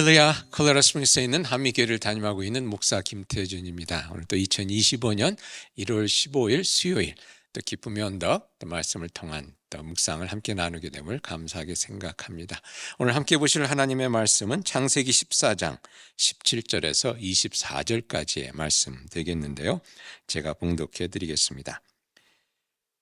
할렐루야, 콜로라도 스프링스에 있는 한미교회를 담임하고 있는 목사 김태준입니다. 오늘 또 2025년 1월 15일 수요일 또 기쁨의 언덕 또 말씀을 통한 또 묵상을 함께 나누게 됨을 감사하게 생각합니다. 오늘 함께 보실 하나님의 말씀은 창세기 14장 17절에서 24절까지의 말씀 되겠는데요. 제가 봉독해 드리겠습니다.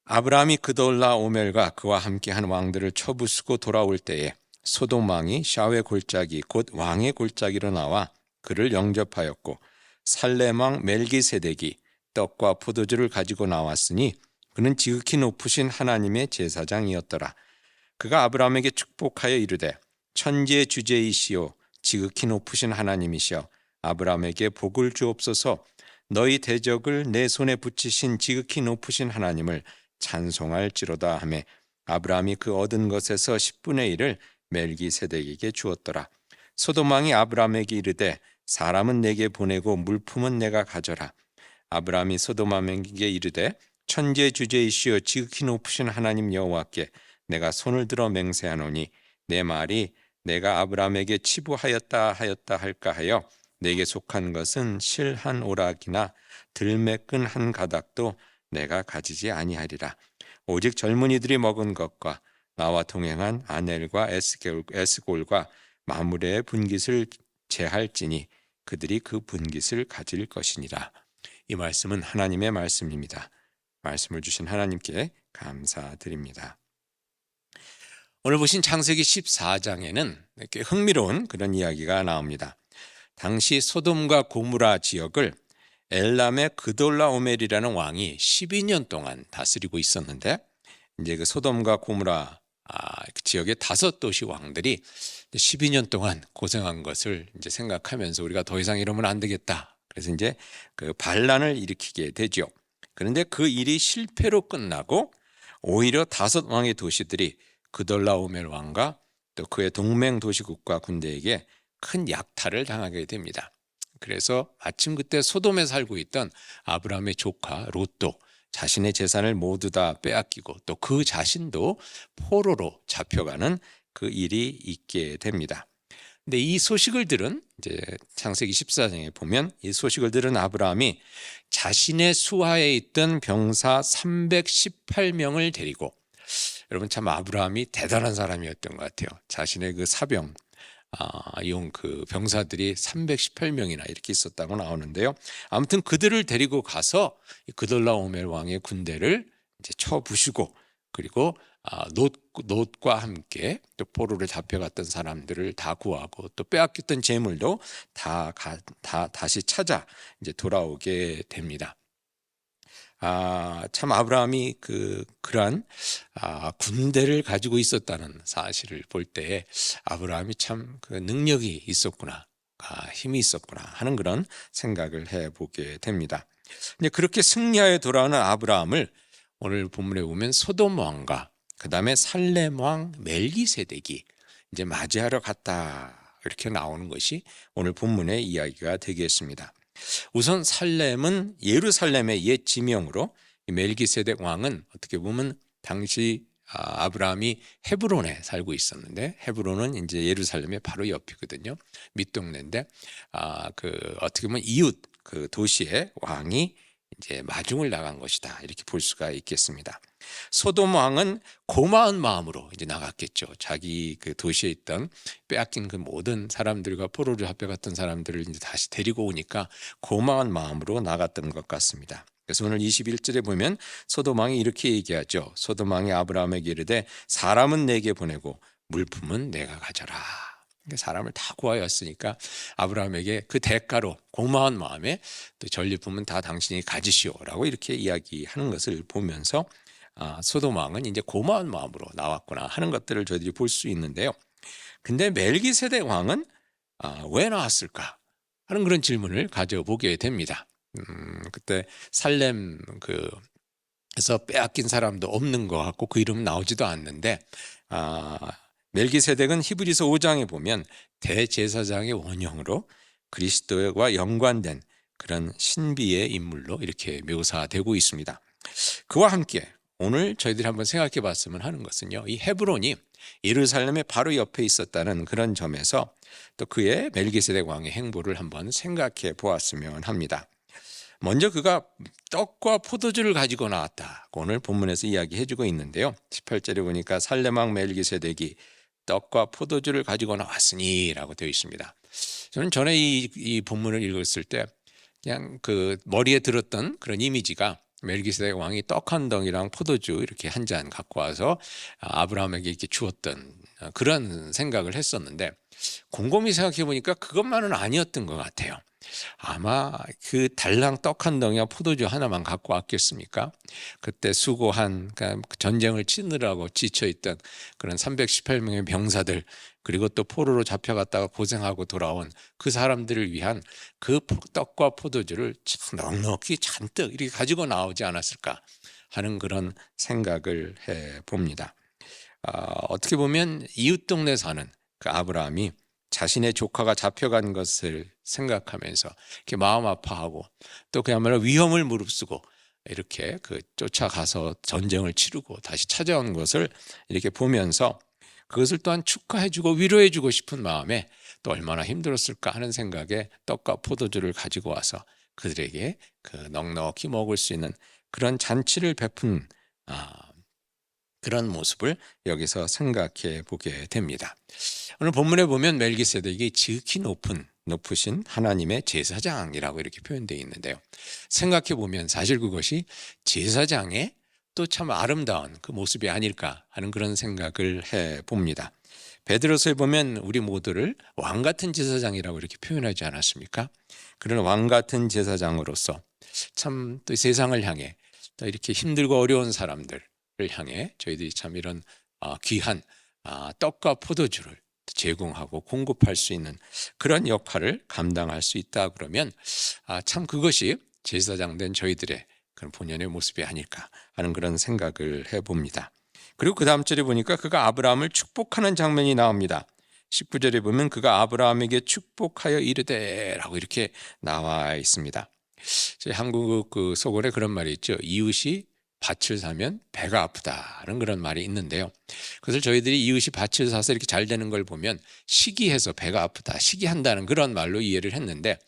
아브라함이 그돌라오멜과 그와 함께한 왕들을 쳐부수고 돌아올 때에 소돔 왕이 샤웨 골짜기 곧 왕의 골짜기로 나와 그를 영접하였고 살렘 왕 멜기세덱이 떡과 포도주를 가지고 나왔으니 그는 지극히 높으신 하나님의 제사장이었더라. 그가 아브라함에게 축복하여 이르되 천지의 주제이시오 지극히 높으신 하나님이시여 아브라함에게 복을 주옵소서. 너희 대적을 내 손에 붙이신 지극히 높으신 하나님을 찬송할지로다 하매 아브라함이 그 얻은 것에서 10분의 1을 멜기세덱에게 주었더라. 소돔 왕이 아브라함에게 이르되 사람은 내게 보내고 물품은 내가 가져라. 아브라함이 소돔 왕에게 이르되 천지의 주제이시여 지극히 높으신 하나님 여호와께 내가 손을 들어 맹세하노니 내 말이 내가 아브라함에게 치부하였다 할까 하여 내게 속한 것은 실 한 오락이나 들매끈 한 가닥도 내가 가지지 아니하리라. 오직 젊은이들이 먹은 것과 나와 동행한 아넬과 에스골과 마므레의 분깃을 제할지니 그들이 그 분깃을 가질 것이니라. 이 말씀은 하나님의 말씀입니다. 말씀을 주신 하나님께 감사드립니다. 오늘 보신 창세기 14장에는 꽤 흥미로운 그런 이야기가 나옵니다. 당시 소돔과 고무라 지역을 엘람의 그돌라오멜이라는 왕이 12년 동안 다스리고 있었는데 이제 그 소돔과 고무라 그 지역의 5도시 왕들이 12년 동안 고생한 것을 이제 생각하면서 우리가 더 이상 이러면 안 되겠다. 그래서 이제 그 반란을 일으키게 되죠. 그런데 그 일이 실패로 끝나고 오히려 5 왕의 도시들이 그돌라오멜 왕과 또 그의 동맹 도시국과 군대에게 큰 약탈을 당하게 됩니다. 그래서 마침 그때 소돔에 살고 있던 아브라함의 조카 롯도 자신의 재산을 모두 다 빼앗기고 또 그 자신도 포로로 잡혀가는 그 일이 있게 됩니다. 근데 이 소식을 들은 이제 창세기 14장에 보면 이 소식을 들은 아브라함이 자신의 수하에 있던 병사 318명을 데리고 여러분 참 아브라함이 대단한 사람이었던 것 같아요. 자신의 그 사병 용 그 병사들이 318명이나 이렇게 있었다고 나오는데요. 아무튼 그들을 데리고 가서 그돌라오멜 왕의 군대를 이제 쳐부수고 그리고 롯과 함께 또 포로를 잡혀갔던 사람들을 다 구하고 또 빼앗겼던 재물도 다시 찾아 이제 돌아오게 됩니다. 참 아브라함이 그러한 군대를 가지고 있었다는 사실을 볼 때 아브라함이 참 그 능력이 있었구나, 힘이 있었구나 하는 그런 생각을 해보게 됩니다. 근데 그렇게 승리하여 돌아오는 아브라함을 오늘 본문에 보면 소돔 왕과 그 다음에 살렘 왕 멜기세덱이 이제 맞이하러 갔다 이렇게 나오는 것이 오늘 본문의 이야기가 되겠습니다. 우선 살렘은 예루살렘의 옛 지명으로 멜기세덱 왕은 어떻게 보면 당시 아브라함이 헤브론에 살고 있었는데 헤브론은 이제 예루살렘의 바로 옆이거든요. 밑동네인데 어떻게 보면 이웃 그 도시의 왕이 이제 마중을 나간 것이다 이렇게 볼 수가 있겠습니다. 소돔 왕은 고마운 마음으로 이제 나갔겠죠. 자기 그 도시에 있던 빼앗긴 그 모든 사람들과 포로를 잡혀갔던 사람들을 이제 다시 데리고 오니까 고마운 마음으로 나갔던 것 같습니다. 그래서 오늘 21절에 보면 소돔 왕이 이렇게 얘기하죠. 소돔 왕이 아브라함에게 이르되 사람은 내게 보내고 물품은 내가 가져라. 사람을 다 구하였으니까 아브라함에게 그 대가로 고마운 마음에 또 전리품은 다 당신이 가지시오라고 이렇게 이야기하는 것을 보면서 소돔 왕은 이제 고마운 마음으로 나왔구나 하는 것들을 저희들이 볼 수 있는데요. 근데 멜기세덱 왕은 왜 나왔을까 하는 그런 질문을 가져보게 됩니다. 그때 살렘 그래서 빼앗긴 사람도 없는 것 같고 그 이름은 나오지도 않는데 멜기세덱은 히브리서 5장에 보면 대제사장의 원형으로 그리스도와 연관된 그런 신비의 인물로 이렇게 묘사되고 있습니다. 그와 함께 오늘 저희들이 한번 생각해 봤으면 하는 것은요, 이 헤브론이 예루살렘의 바로 옆에 있었다는 그런 점에서 또 그의 멜기세덱 왕의 행보를 한번 생각해 보았으면 합니다. 먼저 그가 떡과 포도주를 가지고 나왔다고 오늘 본문에서 이야기해 주고 있는데요. 18절에 보니까 살렘왕 멜기세덱이 떡과 포도주를 가지고 나왔으니 라고 되어 있습니다. 저는 전에 이 본문을 읽었을 때 그냥 그 머리에 들었던 그런 이미지가 멜기세덱 왕이 떡 한 덩이랑 포도주 이렇게 한 잔 갖고 와서 아브라함에게 이렇게 주었던 그런 생각을 했었는데, 곰곰이 생각해 보니까 그것만은 아니었던 것 같아요. 아마 그 달랑 떡 한 덩이와 포도주 하나만 갖고 왔겠습니까? 그때 수고한, 그러니까 전쟁을 치느라고 지쳐있던 그런 318명의 병사들, 그리고 또 포로로 잡혀갔다가 고생하고 돌아온 그 사람들을 위한 그 떡과 포도주를 넉넉히 잔뜩 이렇게 가지고 나오지 않았을까 하는 그런 생각을 해봅니다. 어떻게 보면 이웃 동네 사는 그 아브라함이 자신의 조카가 잡혀간 것을 생각하면서 이렇게 마음 아파하고, 또 그야말로 위험을 무릅쓰고 이렇게 그 쫓아가서 전쟁을 치르고 다시 찾아온 것을 이렇게 보면서 그것을 또한 축하해주고 위로해주고 싶은 마음에 또 얼마나 힘들었을까 하는 생각에 떡과 포도주를 가지고 와서 그들에게 그 넉넉히 먹을 수 있는 그런 잔치를 베푼 그런 모습을 여기서 생각해 보게 됩니다. 오늘 본문에 보면 멜기세덱이 지극히 높으신 하나님의 제사장이라고 이렇게 표현되어 있는데요. 생각해 보면 사실 그것이 제사장의 또 참 아름다운 그 모습이 아닐까 하는 그런 생각을 해 봅니다. 베드로서에 보면 우리 모두를 왕 같은 제사장이라고 이렇게 표현하지 않았습니까? 그런 왕 같은 제사장으로서 참 또 세상을 향해 또 이렇게 힘들고 어려운 사람들을 향해 저희들이 참 이런 귀한 떡과 포도주를 제공하고 공급할 수 있는 그런 역할을 감당할 수 있다 그러면 참 그것이 제사장 된 저희들의 그런 본연의 모습이 아닐까 하는 그런 생각을 해봅니다. 그리고 그 다음 절에 보니까 그가 아브라함을 축복하는 장면이 나옵니다. 19절에 보면 그가 아브라함에게 축복하여 이르되 라고 이렇게 나와 있습니다. 저희 한국 그 속어에 그런 말이 있죠. 이웃이 밭을 사면 배가 아프다는 그런 말이 있는데요. 그래서 저희들이 이웃이 밭을 사서 이렇게 잘 되는 걸 보면 시기해서 배가 아프다, 시기한다는 그런 말로 이해를 했는데,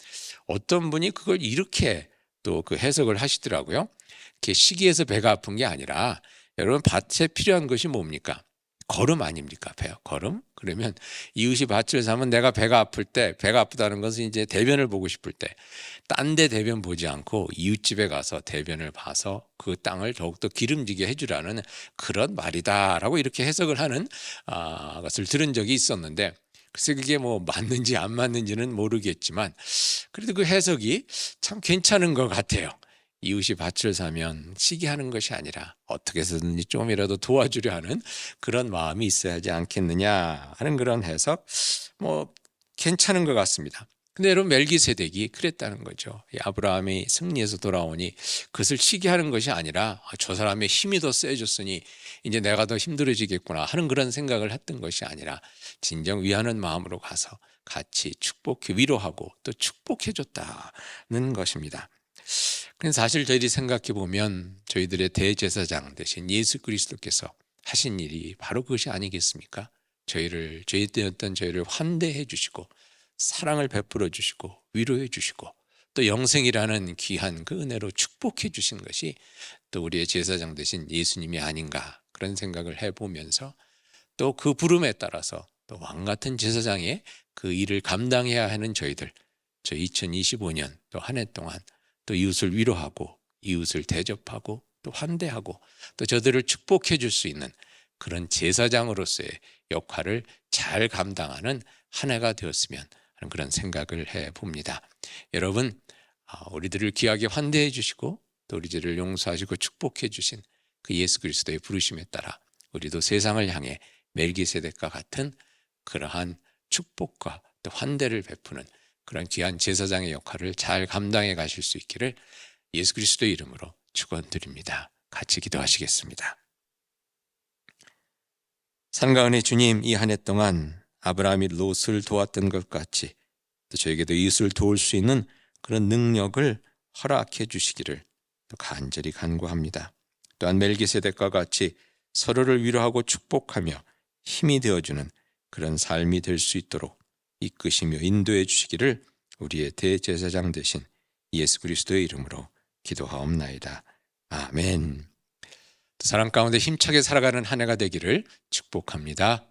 어떤 분이 그걸 이렇게 또 그 해석을 하시더라고요. 이렇게 시기해서 배가 아픈 게 아니라, 여러분 밭에 필요한 것이 뭡니까? 걸음 아닙니까? 배요. 걸음? 그러면 이웃이 밭을 사면 내가 배가 아플 때, 배가 아프다는 것은 이제 대변을 보고 싶을 때 딴 데 대변 보지 않고 이웃집에 가서 대변을 봐서 그 땅을 더욱더 기름지게 해주라는 그런 말이다라고 이렇게 해석을 하는 것을 들은 적이 있었는데, 글쎄 그게 뭐 맞는지 안 맞는지는 모르겠지만 그래도 그 해석이 참 괜찮은 것 같아요. 이웃이 밭을 사면 시기하는 것이 아니라 어떻게 해서든지 좀이라도 도와주려 하는 그런 마음이 있어야 하지 않겠느냐 하는 그런 해석, 뭐 괜찮은 것 같습니다. 근데 여러분 멜기세덱이 그랬다는 거죠. 아브라함이 승리해서 돌아오니 그것을 시기하는 것이 아니라 저 사람의 힘이 더 세졌으니 이제 내가 더 힘들어지겠구나 하는 그런 생각을 했던 것이 아니라 진정 위하는 마음으로 가서 같이 축복해 위로하고 또 축복해 줬다는 것입니다. 사실 저희들이 생각해 보면 저희들의 대제사장 대신 예수 그리스도께서 하신 일이 바로 그것이 아니겠습니까? 저희들이었던 저희를 환대해 주시고 사랑을 베풀어 주시고 위로해 주시고 또 영생이라는 귀한 그 은혜로 축복해 주신 것이 또 우리의 제사장 되신 예수님이 아닌가 그런 생각을 해보면서, 또 그 부름에 따라서 또 왕 같은 제사장의 그 일을 감당해야 하는 저 2025년 또 한 해 동안 또 이웃을 위로하고 이웃을 대접하고 또 환대하고 또 저들을 축복해 줄 수 있는 그런 제사장으로서의 역할을 잘 감당하는 한 해가 되었으면 하는 그런 생각을 해봅니다. 여러분, 우리들을 귀하게 환대해 주시고 또 우리들을 용서하시고 축복해 주신 그 예수 그리스도의 부르심에 따라 우리도 세상을 향해 멜기세덱과 같은 그러한 축복과 또 환대를 베푸는 그런 귀한 제사장의 역할을 잘 감당해 가실 수 있기를 예수 그리스도의 이름으로 축원드립니다. 같이 기도하시겠습니다. 산과 은혜 주님, 이 한 해 동안 아브라함이 롯을 도왔던 것 같이 또 저에게도 이웃을 도울 수 있는 그런 능력을 허락해 주시기를 또 간절히 간구합니다. 또한 멜기세덱과 같이 서로를 위로하고 축복하며 힘이 되어주는 그런 삶이 될 수 있도록 이끄시며 인도해 주시기를 우리의 대제사장 되신 예수 그리스도의 이름으로 기도하옵나이다. 아멘. 사랑 가운데 힘차게 살아가는 한 해가 되기를 축복합니다.